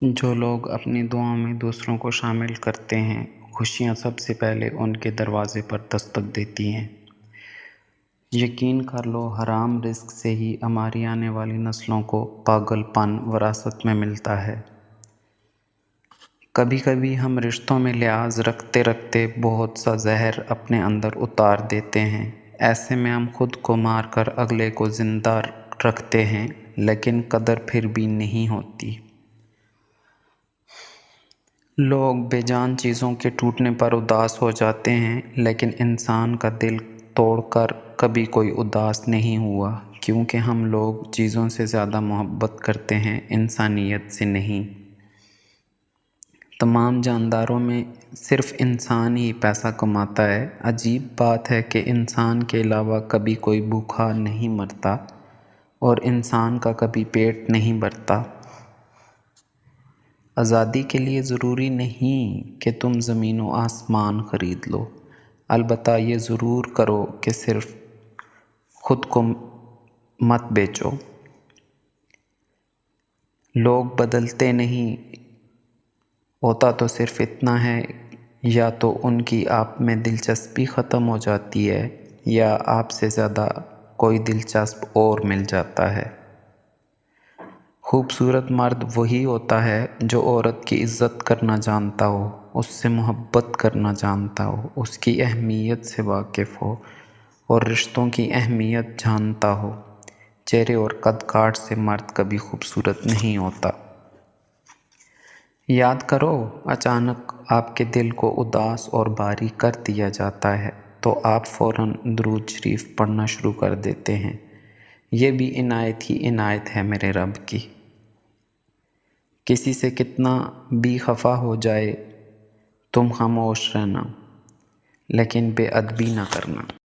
جو لوگ اپنی دعاؤں میں دوسروں کو شامل کرتے ہیں، خوشیاں سب سے پہلے ان کے دروازے پر دستک دیتی ہیں۔ یقین کر لو، حرام رزق سے ہی ہماری آنے والی نسلوں کو پاگل پن وراثت میں ملتا ہے۔ کبھی کبھی ہم رشتوں میں لحاظ رکھتے رکھتے بہت سا زہر اپنے اندر اتار دیتے ہیں۔ ایسے میں ہم خود کو مار کر اگلے کو زندہ رکھتے ہیں، لیکن قدر پھر بھی نہیں ہوتی۔ لوگ بے جان چیزوں کے ٹوٹنے پر اداس ہو جاتے ہیں، لیکن انسان کا دل توڑ کر کبھی کوئی اداس نہیں ہوا، کیونکہ ہم لوگ چیزوں سے زیادہ محبت کرتے ہیں، انسانیت سے نہیں۔ تمام جانداروں میں صرف انسان ہی پیسہ کماتا ہے۔ عجیب بات ہے کہ انسان کے علاوہ کبھی کوئی بھوکا نہیں مرتا اور انسان کا کبھی پیٹ نہیں بھرتا۔ آزادی کے لیے ضروری نہیں کہ تم زمین و آسمان خرید لو، البتہ یہ ضرور کرو کہ صرف خود کو مت بیچو۔ لوگ بدلتے نہیں، ہوتا تو صرف اتنا ہے، یا تو ان کی آپ میں دلچسپی ختم ہو جاتی ہے، یا آپ سے زیادہ کوئی دلچسپ اور مل جاتا ہے۔ خوبصورت مرد وہی ہوتا ہے جو عورت کی عزت کرنا جانتا ہو، اس سے محبت کرنا جانتا ہو، اس کی اہمیت سے واقف ہو اور رشتوں کی اہمیت جانتا ہو۔ چہرے اور قد کاٹ سے مرد کبھی خوبصورت نہیں ہوتا۔ یاد کرو، اچانک آپ کے دل کو اداس اور بھاری کر دیا جاتا ہے تو آپ فوراً درود شریف پڑھنا شروع کر دیتے ہیں۔ یہ بھی عنایت ہی عنایت ہے میرے رب کی۔ کسی سے کتنا بھی خفا ہو جائے، تم خاموش رہنا، لیکن بے ادبی نہ کرنا۔